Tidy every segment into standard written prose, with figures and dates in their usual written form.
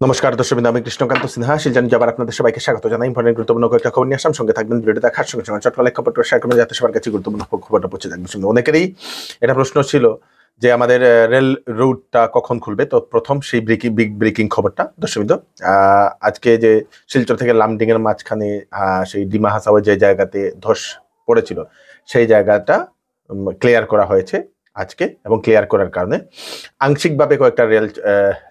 নমস্কার দর্শকবৃন্দ, আমি কৃষ্ণকান্ত সিনহা শিলচর নিউজে আবার আপনাদের সবাইকে স্বাগত জানাই। ইম্পর্টেন্ট গুরুত্বপূর্ণ কয়েকটা খবর নিয়ে আসলাম, সঙ্গে থাকবেন ভিডিওটা দেখার সঙ্গে সঙ্গে চট্টগ্রাম খবরটা শেয়ার করবেন যাতে সবার কাছে গুরুত্বপূর্ণ খবরটা পৌঁছে যাবে। অনেকেরই এটা প্রশ্ন ছিল যে আমাদের রেল রুটটা কখন খুলবে। তো প্রথম সেই বিগ ব্রেকিং খবরটা দর্শকবৃন্দ, আজকে যে শিলচর থেকে লামডিং এর মাঝখানে সেই ডিমা হাসাওয়ে যে জায়গাতে ধস পড়েছিল সেই জায়গাটা ক্লিয়ার করা হয়েছে আজকে, এবং ক্লিয়ার করার কারণে আংশিকভাবে কয়েকটা রেল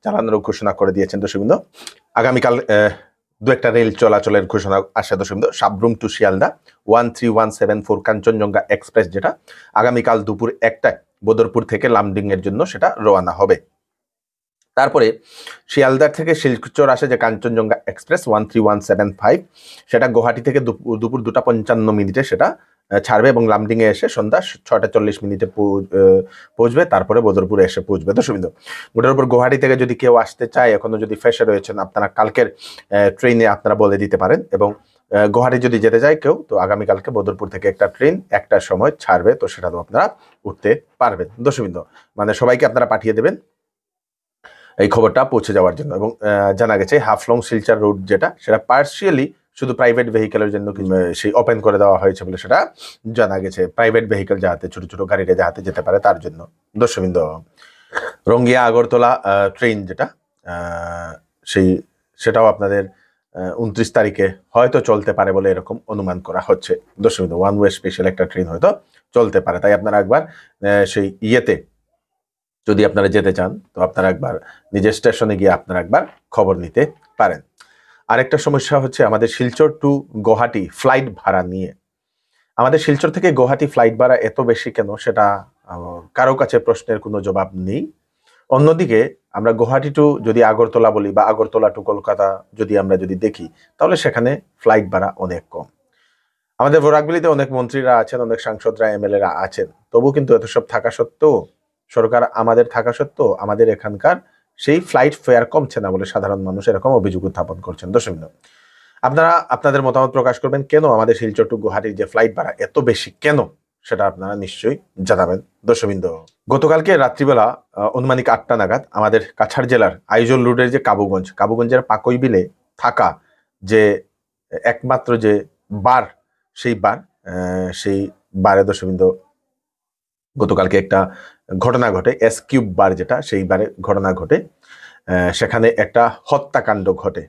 চালানোর ঘোষণা করে দিয়েছেন দর্শকবৃন্দ। আগামীকাল দু একটা রেল চলাচলের ঘোষণা আসে দর্শকবৃন্দ। সাবরুম টু শিয়ালদা 13174 কাঞ্চনজঙ্ঘা এক্সপ্রেস, যেটা আগামীকাল দুপুর 1টায় বদরপুর থেকে লামডিং এর জন্য সেটা রওনা হবে। তারপরে শিয়ালদার থেকে শিলচর আসে যে কাঞ্চনজঙ্ঘা এক্সপ্রেস 13175, সেটা গুয়াহাটি থেকে দুপুর 2:55 সেটা ছাড়বে এবং লামডিং এ এসে সন্ধ্যা 6:40 পৌঁছবে, তারপরে বদরপুরে এসে পৌঁছবে দর্শকবৃন্দ। ওটার উপর গুয়াহাটি থেকে যদি কেউ আসতে চায়, এখনো যদি ফ্রেশে রয়েছেন, আপনারা কালকের ট্রেনে আপনারা বলে দিতে পারেন, এবং গুয়াহাটি যদি যেতে চায় কেউ, তো আগামীকালকে বদরপুর থেকে একটা ট্রেন একটার সময় ছাড়বে, তো সেটাও আপনারা উঠতে পারবেন দর্শকবৃন্দ। মানে সবাইকে আপনারা পাঠিয়ে দেবেন এই খবরটা পৌঁছে যাওয়ার জন্য। এবং জানা গেছে হাফলং শিলচর রুট যেটা, সেটা পার্সিয়ালি শুধু প্রাইভেট ভেহিকেলের জন্য সেই ওপেন করে দেওয়া হয়েছে বলে সেটা জানা গেছে। প্রাইভেট ভেহিকেল যাতে ছোট ছোট গাড়িটা যাতে যেতে পারে তার জন্য দর্শকবৃন্দ। রঙ্গিয়া আগরতলা ট্রেন যেটা, সেটাও আপনাদের 29 তারিখে হয়তো চলতে পারে বলে এরকম অনুমান করা হচ্ছে দর্শকবৃন্দ। ওয়ান ওয়ে স্পেশাল একটা ট্রেন হয়তো চলতে পারে, তাই আপনারা একবার সেই ইয়েতে যদি আপনারা যেতে চান, তো আপনারা একবার নিজের স্টেশনে গিয়ে আপনারা একবার খবর নিতে পারেন। আরেকটা সমস্যা হচ্ছে আমাদের শিলচর টু গুয়াহাটি ফ্লাইট ভাড়া নিয়ে। আমাদের শিলচর থেকে গুয়াহাটি ফ্লাইট ভাড়া এত বেশি কেন, সেটা কারো কাছে প্রশ্নের কোনো জবাব নেই। অন্যদিকে আমরা গুয়াহাটি টু যদি আগরতলা বলি বা আগরতলা টু কলকাতা আমরা যদি দেখি, তাহলে সেখানে ফ্লাইট ভাড়া অনেক কম। আমাদের বরাকবিলিতে অনেক মন্ত্রীরা আছেন, অনেক সাংসদরা এমএলএরা আছেন, তবু কিন্তু এত সব থাকা সত্ত্বেও, সরকার আমাদের থাকা সত্ত্বেও আমাদের এখানকার সেই ফ্লাইট ফেয়ার কমছে না বলে সাধারণ মানুষ এরকম অভিযোগ উত্থাপন করছেন দর্শকবৃন্দ। আপনারা আপনাদের মতামত প্রকাশ করবেন, কেন আমাদের শিলচর টু গুয়াহাটির যে ফ্লাইট ভাড়া এত বেশি কেন, সেটা আপনারা নিশ্চয়ই জানাবেন দর্শকবৃন্দ। গতকালকে রাত্রিবেলা অনুমানিক 8টা নাগাদ আমাদের কাছাড় জেলার আইজল রোডের যে কাবুগঞ্জের পাকই বিলে থাকা যে একমাত্র যে বার, সেই বারে দর্শকবৃন্দ গতকালকে একটা ঘটনা ঘটে। এস কিউব বার যেটা, সেই বারে ঘটনা ঘটে, সেখানে একটা হত্যাকাণ্ড ঘটে।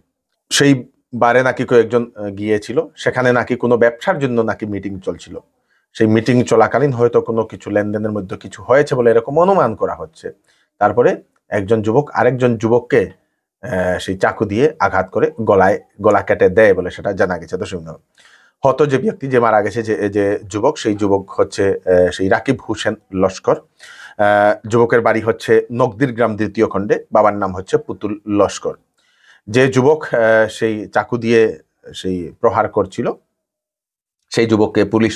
সেই বারে নাকি কয়েকজন গিয়েছিল, সেখানে নাকি কোনো ব্যবসার জন্য নাকি মিটিং চলছিল। সেই মিটিং চলাকালীন হয়তো কোনো কিছু লেনদেনের মধ্যে কিছু হয়েছে বলে এরকম অনুমান করা হচ্ছে। তারপরে একজন যুবক আরেকজন যুবককে সেই চাকু দিয়ে আঘাত করে গলা কেটে দেয় বলে সেটা জানা গেছে দর্শকবৃন্দ। হত যে ব্যক্তি, যে মারা গেছে, যে যুবক, সেই যুবক হচ্ছে সেই রাকিব হোসেন লস্কর। যুবকের বাড়ি হচ্ছে নকদির গ্রাম 2য় খণ্ডে, বাবার নাম হচ্ছে পুতুল লস্কর। যে যুবক সেই চাকু দিয়ে সেই প্রহার করছিল, সেই যুবককে পুলিশ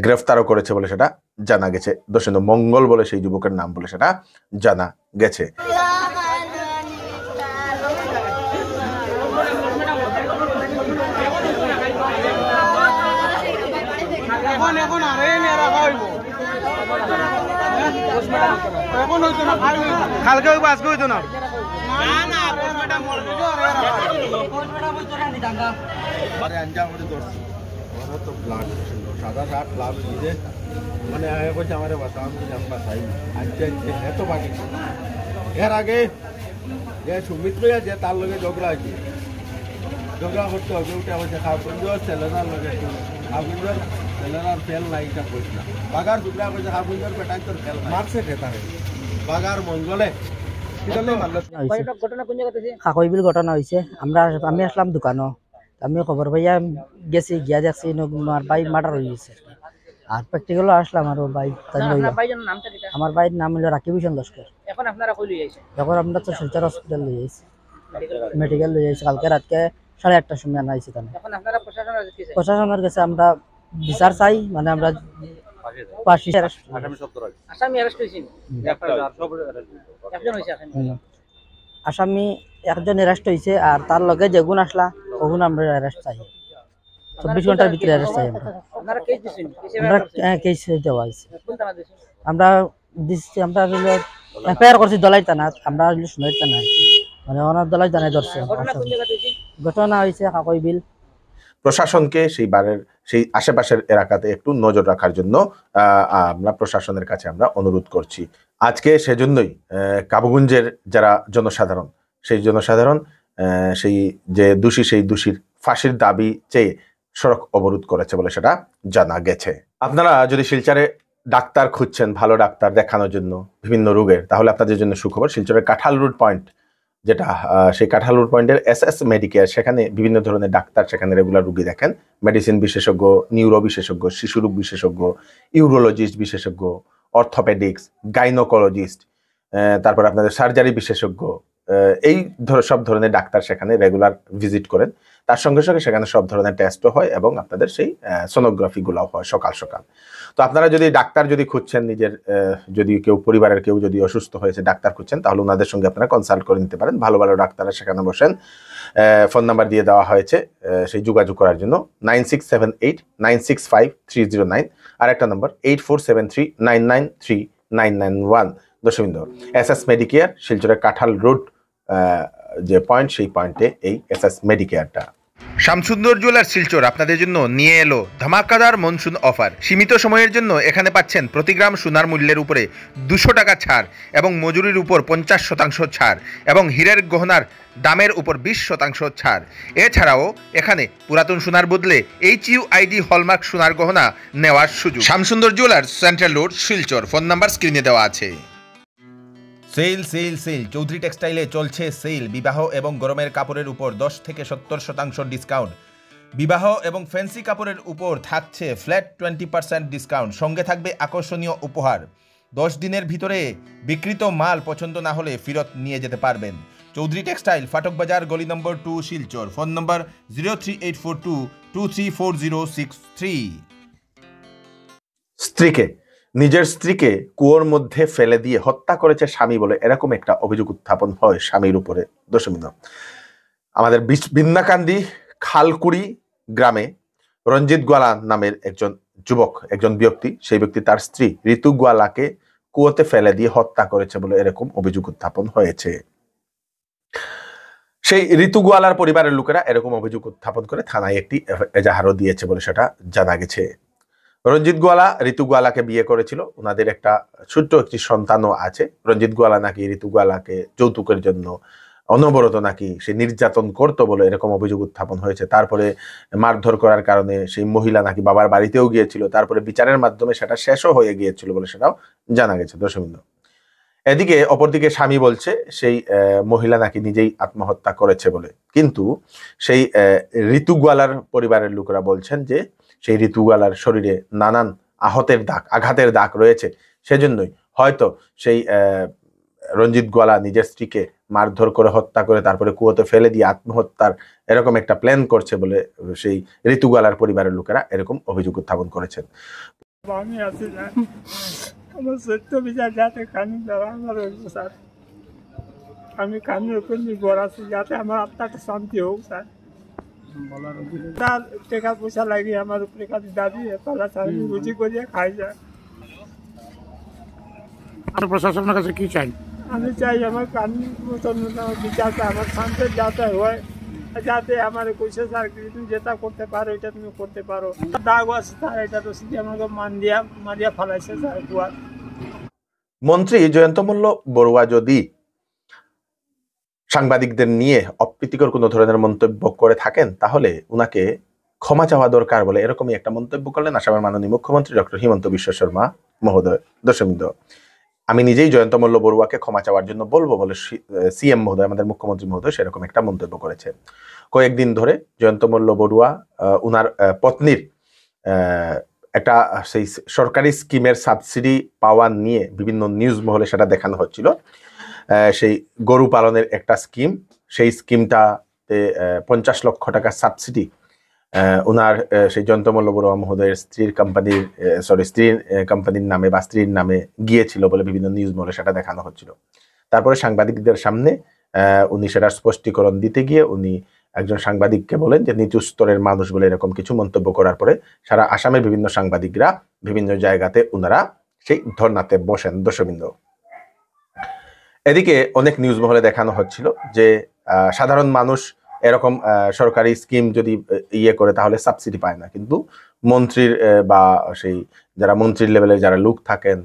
গ্রেফতারও করেছে বলে সেটা জানা গেছে দর্শকবৃন্দ। মঙ্গল বলে সেই যুবকের নাম বলে সেটা জানা গেছে। কালকে আজকে হইতো না। সাদা শার্ট লাভ দিতে মানে বলছে আমার বাসা, আমি আমরা চাই আজকে এত বাকি। এর আগে যে সুমিত্র আছে তার লগে ঝগড়া আছে, ঝগড়া করতে হবে। উঠে বলছে খাবুঞ্জর সেলেনার লগে, খাবুঞ্জর সেলেনার ফেল নাই, এটা কইস না। বাগার টুকরা কইছে খাবুঞ্জর পেটাই তোর ফেল মারছে খেতারে বাগার মঙ্গলে। কাকইবিল ঘটনা হয়েছে। আমি আসলাম দোকানও, আমি খবর পাইয়া গেছি, গিয়া দেখছি আমার ভাই মার্ডার হয়ে গেছে। আর প্র্যাকটিক্যালও আসলাম আর ভাই, আমার ভাইয়ের নাম হলো রাকিব হোসেন লস্কর। এখন আমরা তো শিলচর হসপিটাল লই যাইছি, মেডিকেল লই যাইছি। কালকে রাতকে 8:30টার সময় আনা হয়েছে। প্রশাসনের কাছে আমরা বিচার চাই, মানে আমরা আসামি একজন অ্যারেস্ট হয়েছে, আর তার লগে যেগুন আসলা ওগুন আমরা অ্যারেস্ট চাই। 24 ঘন্টার ভিতরে অ্যারেস্ট চাই আমরা কেস দেওয়া হয়েছে। আমরা এফআইআর করছি দলাই থানাত, আমরা সোনাই থানা। মানে অনার দলাই জানাই ধরছে ঘটনা হয়েছে কাকই বিল। প্রশাসনকে সেই বারের সেই আশেপাশের এলাকাতে একটু নজর রাখার জন্য আমরা প্রশাসনের কাছে আমরা অনুরোধ করছি। আজকে সেজন্যই কাবুগঞ্জের যারা জনসাধারণ, সেই জনসাধারণ সেই যে দোষী, সেই দোষীর ফাঁসির দাবি চেয়ে সড়ক অবরোধ করেছে বলে সেটা জানা গেছে। আপনারা যদি শিলচরে ডাক্তার খুঁজছেন, ভালো ডাক্তার দেখানোর জন্য বিভিন্ন রোগের, তাহলে আপনাদের জন্য সুখবর। শিলচরের কাঁঠাল রোড পয়েন্ট, যেটা সেই কাঁঠাল রোড পয়েন্টের এসএস মেডিকেয়ার, সেখানে বিভিন্ন ধরনের ডাক্তার সেখানে রেগুলার রুগী দেখেন। মেডিসিন বিশেষজ্ঞ, নিউরো বিশেষজ্ঞ, শিশুরোগ বিশেষজ্ঞ, ইউরোলজিস্ট বিশেষজ্ঞ, অর্থোপেডিক্স, গাইনোকোলজিস্ট, তারপর আপনাদের সার্জারি বিশেষজ্ঞ, এই সব ধরনের ডাক্তার সেখানে রেগুলার ভিজিট করেন। তার সঙ্গে সঙ্গে সেখানে সব ধরনের টেস্টও হয় এবং আপনাদের সেই সোনোগ্রাফিগুলোও হয় সকাল সকাল। তো আপনারা যদি ডাক্তার যদি খুঁজছেন, নিজের যদি কেউ পরিবারের কেউ যদি অসুস্থ হয়েছে ডাক্তার খুঁজছেন, তাহলে ওনাদের সঙ্গে আপনারা কনসাল্ট করে নিতে পারেন। ভালো ভালো ডাক্তাররা সেখানে বসেন। ফোন নাম্বার দিয়ে দেওয়া হয়েছে সেই যোগাযোগ করার জন্য 9678965309, আর একটা নম্বর 8473993991। দর্শকবৃন্দ, এসএস মেডিকেয়ার শিলচরের কাঁঠাল রোড যে পয়েন্ট, সেই পয়েন্টে এই এসএস মেডিকেয়ারটা। শামসুন্দর জুয়েলার্স শিলচর আপনাদের জন্য নিয়ে এলো ধামাকাদার মনসুন অফার। সীমিত সময়ের জন্য এখানে পাচ্ছেন প্রতি গ্রাম সোনার মূল্যের উপরে 200 টাকা ছাড় এবং মজুরির উপর 50% ছাড় এবং হীরের গহনার দামের উপর 20% ছাড়। এছাড়াও এখানে পুরাতন সোনার বদলে HUID হলমার্ক সোনার গহনা নেওয়ার সুযোগ। Shyamsundar jewellers, central road, Silchar. Phone number স্ক্রিনে দেওয়া আছে। সেল সেল সেল চৌধুরী টেক্সটাইলে চলছে সেল। বিবাহ এবং গরমের কাপড়ের উপর 10 থেকে 70% ডিসকাউন্ট। বিবাহ এবং ফ্যান্সি কাপড়ের উপর থাকছে ফ্ল্যাট 20% ডিসকাউন্ট। সঙ্গে থাকবে আকর্ষণীয় উপহার। 10 দিনের ভিতরে বিক্রিত মাল পছন্দ না হলে ফেরত নিয়ে যেতে পারবেন। চৌধুরী টেক্সটাইল, ফাটক বাজার, গলি নম্বর 2, শিলচর। ফোন নম্বর 038422340663। নিজের স্ত্রীকে কুয়োর মধ্যে ফেলে দিয়ে হত্যা করেছে স্বামী বলে এরকম একটা অভিযোগ উত্থাপন হয় স্বামীর উপরে। দর্শকবৃন্দ, আমাদের বিন্নাকান্দি খালকুড়ি গ্রামে রঞ্জিত গোয়ালা নামের একজন যুবক, একজন ব্যক্তি, সেই ব্যক্তি তার স্ত্রী ঋতু গোয়ালাকে কুয়োতে ফেলে দিয়ে হত্যা করেছে বলে এরকম অভিযোগ উত্থাপন হয়েছে। সেই ঋতু গোয়ালার পরিবারের লোকেরা এরকম অভিযোগ উত্থাপন করে থানায় একটি এজাহারও দিয়েছে বলে সেটা জানা গেছে। রঞ্জিত গোয়ালা ঋতু গোয়ালাকে বিয়ে করেছিল, ওনাদের একটা ছোট্ট একটি সন্তানও আছে। রঞ্জিত গোয়ালা নাকি ঋতু গোয়ালাকে যৌতুকের জন্য অনবরত নাকি সে নির্যাতন করতো বলে এরকম অভিযোগ উত্থাপন হয়েছে। তারপরে মারধর করার কারণে সেই মহিলা নাকি বাবার বাড়িতেও গিয়েছিল, তারপরে বিচারের মাধ্যমে সেটা শেষও হয়ে গিয়েছিল বলে সেটাও জানা গেছে। দর্শকবৃন্দ, এদিকে অপরদিকে স্বামী বলছে সেই মহিলা নাকি নিজেই আত্মহত্যা করেছে বলে, কিন্তু সেই ঋতু গোয়ালার পরিবারের লোকেরা বলছেন যে সেই ঋতু গোয়ালার শরীরে নানান আঘাতের দাগ রয়েছে, সেজন্যই হয়তো সেই রঞ্জিত গোয়ালা নিজের স্ত্রীকে মারধর করে হত্যা করে তারপরে কুয়োতে ফেলে দিয়ে আত্মহত্যার এরকম একটা প্ল্যান করছে বলে সেই ঋতু গোয়ালার পরিবারের লোকেরা এরকম অভিযোগ উত্থাপন করেছেন। আমি আছি আমার সত্য বিচার যাতে কানুন দ্বারা আমার স্যার, আমি কানুনের উপর নির্ভর আছি যাতে আমার আত্মাটা শান্তি হোক স্যার। তার টাকা পয়সা লাগিয়ে আমার উপরে কাছে দাবি পালা স্যার, আমি রুজি করিয়ে খাই যায়। আর প্রশাসনের কাছে কি চাই? আমি চাই আমার কানুন মতন বিচারটা আমার শান্তির যাতে হয়, যাতে আমার কইছে স্যার তুমি যেটা করতে পারো এটা তুমি করতে পারো। দাগ আছে স্যার, এটা তো আমাকে মারিয়া ফালাইছে স্যার। মন্ত্রী জয়ন্ত মল্ল বড়ুয়া যদি সাংবাদিকদের নিয়ে অপ্রীতিকর কোনো ধরনের মন্তব্য করে থাকেন তাহলে উনাকে ক্ষমা চাওয়া দরকার বলে এরকমই একটা মন্তব্য করলেন আসামের মাননীয় মুখ্যমন্ত্রী ডক্টর হিমন্ত বিশ্ব শর্মা মহোদয়। দর্শকবৃন্দ, আমি নিজেই জয়ন্ত মল্ল বড়ুয়াকে ক্ষমা চাওয়ার জন্য বলবো বলে সিএম মহোদয়, আমাদের মুখ্যমন্ত্রী মহোদয় সেরকম একটা মন্তব্য করেছে। কয়েকদিন ধরে জয়ন্ত মল্ল বড়ুয়া উনার পত্নীর একটা সেই সরকারি স্কিমের সাবসিডি পাওয়া নিয়ে বিভিন্ন নিউজ মহলে সেটা দেখানো হচ্ছিল। সেই গরু পালনের একটা স্কিম, সেই স্কিমটাতে 50 লক্ষ টাকা সাবসিডি ওনার সেই জয়ন্ত মল্ল বড়ুয়া মহোদয়ের স্ত্রীর কোম্পানির নামে বা স্ত্রীর নামে গিয়েছিল বলে বিভিন্ন নিউজ মহলে সেটা দেখানো হচ্ছিল। তারপরে সাংবাদিকদের সামনে উনি সেটার স্পষ্টীকরণ দিতে গিয়ে উনি একজন সাংবাদিককে বলেন যে নিচু স্তরের মানুষ বলে এরকম কিছু মন্তব্য করার পরে সারা আসামের বিভিন্ন সাংবাদিকরা বিভিন্ন জায়গাতে ওনারা সেই ধর্নাতে বসেন। দর্শকবৃন্দ, এদিকে অনেক নিউজ মহলে দেখানো হচ্ছিল যে সাধারণ মানুষ এরকম সরকারি স্কিম যদি ইয়ে করে তাহলে সাবসিডি পায় না, কিন্তু মন্ত্রীর বা সেই যারা মন্ত্রীর লেভেলে যারা লোক থাকেন,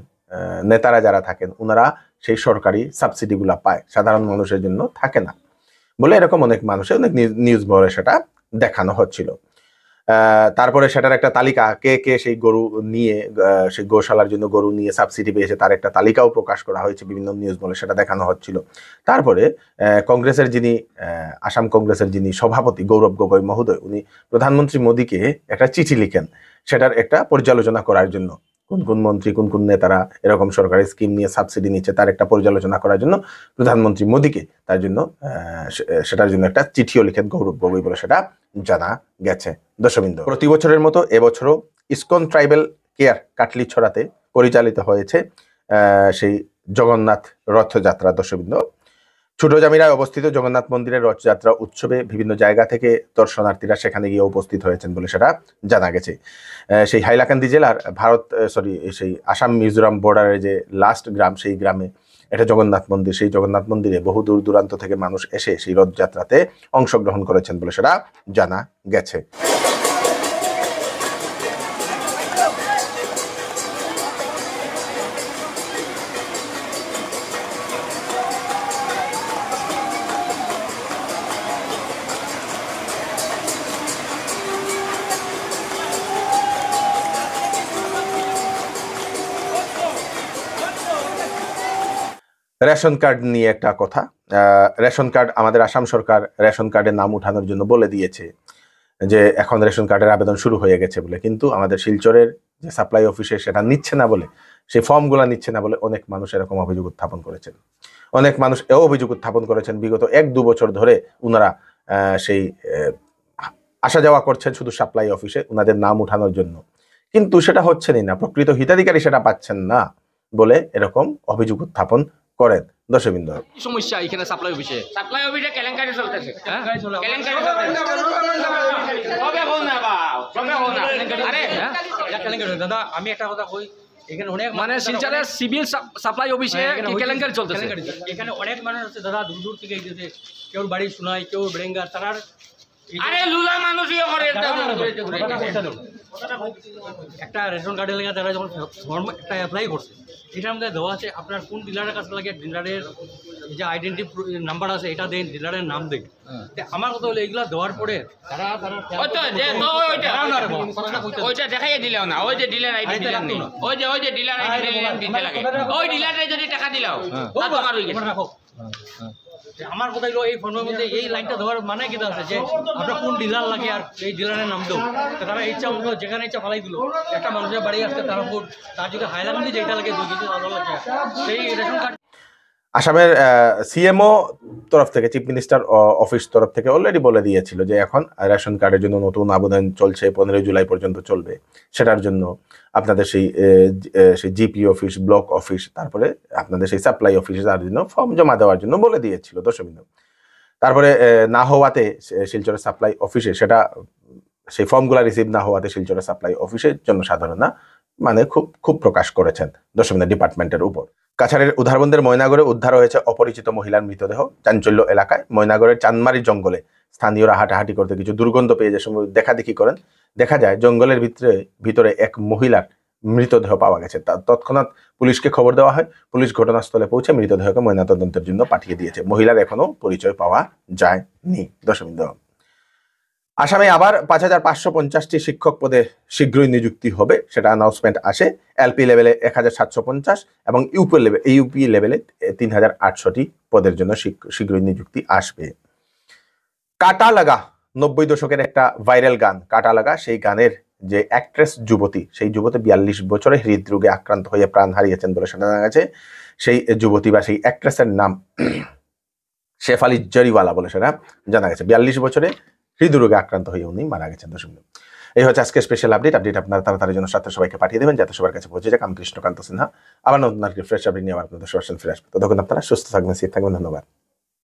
নেতারা যারা থাকেন, ওনারা সেই সরকারি সাবসিডিগুলা পায়, সাধারণ মানুষের জন্য থাকে না বলে এরকম অনেক মানুষের অনেক নিউজ মহলে সেটা দেখানো হচ্ছিল। তারপরে সেটার একটা তালিকা, কে কে সেই গরু নিয়ে সেই গোশালার জন্য গরু নিয়ে সাবসিডি পেয়েছে তার একটা তালিকাও প্রকাশ করা হয়েছে বিভিন্ন নিউজ বলে, সেটা দেখানো হচ্ছিল। তারপরে কংগ্রেসের যিনি আসাম কংগ্রেসের যিনি সভাপতি গৌরব গগৈ মহোদয়, উনি প্রধানমন্ত্রী মোদীকে একটা চিঠি লিখেন সেটার একটা পর্যালোচনা করার জন্য, কোন কোন মন্ত্রী কোন কোন নেতারা এরকম সরকারি স্কিম নিয়ে সাবসিডি নিচ্ছে তার একটা পর্যালোচনা করার জন্য প্রধানমন্ত্রী মোদীকে তার জন্য সেটার জন্য একটা চিঠিও লিখেন গৌরব গগৈ বলে সেটা জানা গেছে। দর্শকবৃন্দ, প্রতি বছরের মতো এবছরও ইসকন ট্রাইবেল কেয়ার কাটলিছড়াতে পরিচালিত হয়েছে সেই জগন্নাথ রথযাত্রা। দর্শকবৃন্দ, ছোট জামিরায় অবস্থিত জগন্নাথ মন্দিরের রথযাত্রা উৎসবে বিভিন্ন জায়গা থেকে দর্শনার্থীরা সেখানে গিয়ে উপস্থিত হয়েছেন বলে সেটা জানা গেছে। সেই হাইলাকান্দি জেলার সেই আসাম মিজোরাম বর্ডারের যে লাস্ট গ্রাম, সেই গ্রামে এটা জগন্নাথ মন্দির। সেই জগন্নাথ মন্দিরে বহু দূর দূরান্ত থেকে মানুষ এসে সেই রথযাত্রাতে অংশগ্রহণ করেছেন বলে সেটা জানা গেছে। রেশন কার্ড নিয়ে একটা কথা। রেশন কার্ড, আমাদের আসাম সরকার রেশন কার্ডের নাম উঠানোর জন্য বলে দিয়েছে যে এখন রেশন কার্ডের আবেদন শুরু হয়ে গেছে বলে, কিন্তু আমাদের শিলচরের যে সাপ্লাই অফিসে সেটা নিচ্ছে না বলে, সেই ফর্মগুলা নিচ্ছে না বলে অনেক মানুষ এরকম অভিযোগ উত্থাপন করেছেন। অনেক মানুষ এও অভিযোগ উত্থাপন করেছেন বিগত 1-2 বছর ধরে ওনারা সেই আসা যাওয়া করছেন শুধু সাপ্লাই অফিসে ওনাদের নাম উঠানোর জন্য, কিন্তু সেটা হচ্ছেনই না, প্রকৃত হিতাধিকারী সেটা পাচ্ছেন না বলে এরকম অভিযোগ উত্থাপন করেন। দর্শকবৃন্দ, সমস্যা এখানে সাপ্লাই অফিসে কেলেঙ্কারি চলতেছে, দাদা আমি একটা কথা কই, এখানে অনেক মানে শিলচরের সিভিল সাপ্লাই অফিসে কি কেলেঙ্কারি চলতেছে। এখানে অনেক মানুষ আছে দাদা, দূর দূর থেকে এসেছে, কেউ বাড়ি শোনায়, কেউ বেড়েঙ্গার, তারার আরে লুলা মানুষই করে একটা রেশন কার্ডের লেগে তারা যখন ফর্ম একটা অ্যাপ্লাই করছে, এটার মধ্যে দেওয়া আছে আপনার কোন ডিলারের কাছে লাগে, ডিলারের যে আইডেন্টি নাম্বার আছে এটা দেন, ডিলারের নাম দেন। আমার কথা হলো এইগুলা দেওয়ার পরে তারা ওইটা দেখাই দিলেও না, ওই যে ডিলার আইডি দিলেন নেই, ওই যে ডিলার আইডি দিতে লাগে, ওই ডিলারে যদি টাকা দিলাও তা তোমার হয়ে গেছে। আমার কথা হলো এই ফর্মের মধ্যে এই লাইনটা দেওয়ার মানে কি আছে যে আপনার কোন ডিলার লাগে আর এই ডিলারের নাম দেও, তারা ইচ্ছা মতো যেখানে ইচ্ছা ফালাই দিল। একটা মানুষের বাড়ি আসতে তার উপর তার যদি হাইলাকান্দি যেটা লাগে সেই রেশন কার্ড। আসামের সিএমও তরফ থেকে, চিফ মিনিস্টার অফিস তরফ থেকে অলরেডি বলে দিয়েছিল যে এখন রেশন কার্ডের জন্য নতুন আবেদন চলছে, 15 জুলাই পর্যন্ত চলবে। সেটার জন্য আপনাদের সেই জিপি অফিস, ব্লক অফিস, তারপরে আপনাদের সেই সাপ্লাই অফিসে তার জন্য ফর্ম জমা দেওয়ার জন্য বলে দিয়েছিল। দর্শকবৃন্দ, তারপরে না হওয়াতে শিলচরের সাপ্লাই অফিসে সেটা সেই ফর্মগুলা রিসিভ না হওয়াতে শিলচরের সাপ্লাই অফিসের জনসাধারণরা মানে খুব প্রকাশ করেছেন দর্শকবৃন্দ ডিপার্টমেন্টের উপর। কাছাড়ের উধারবন্দের ময়নাগড়ে উদ্ধার হয়েছে অপরিচিত মহিলার মৃতদেহ। চাঞ্চল্য এলাকায় ময়নাগড়ের চাঁদমারি জঙ্গলে স্থানীয়রা হাঁটাহাঁটি করতে কিছু দুর্গন্ধ পেয়ে যে সময় দেখাদেখি করেন, দেখা যায় জঙ্গলের ভিতরে এক মহিলার মৃতদেহ পাওয়া গেছে। তৎক্ষণাৎ পুলিশকে খবর দেওয়া হয়। পুলিশ ঘটনাস্থলে পৌঁছে মৃতদেহকে ময়নাতদন্তের জন্য পাঠিয়ে দিয়েছে। মহিলার এখনো পরিচয় পাওয়া যায়নি। দর্শকবৃন্দ, আসামে আবার 5550টি শিক্ষক পদে শীঘ্রই নিযুক্তি হবে, সেটা অ্যানাউন্সমেন্ট আসে। এলপি লেভেলে 1750 এবং ইউপি লেভেলে 3800টি পদের জন্য শীঘ্রই নিযুক্তি আসবে। কাটা লাগা 90 দশকের একটা ভাইরাল গান কাটা লাগা, সেই গানের যে অ্যাক্ট্রেস যুবতী, সেই যুবতী 42 বছরে হৃদরোগে আক্রান্ত হয়ে প্রাণ হারিয়েছেন বলে শোনা গেছে। সেই যুবতী বা সেই অ্যাক্ট্রেসের নাম শেফালি জরিওয়ালা বলে সেটা জানা গেছে। 42 বছরে হৃদরোগে আক্রান্ত হয়ে উনি মারা গেছেন। দর্শক, এই হচ্ছে আজকে স্পেশাল আপডেট। আপনারা তাড়াতাড়ি জন্য সাথে সবাইকে পাঠিয়ে দেবেন যাতে সবার কাছে পৌঁছে যায়। আমি কৃষ্ণকান্ত সিনহা, আবার নতুন আর কি ফ্রেশ আপডেট নিয়ে আবার আপনাদের সবার সাথে ফিরে আসবো। ততক্ষণ আপনারা সুস্থ থাকবেন, সেফ থাকবেন। ধন্যবাদ।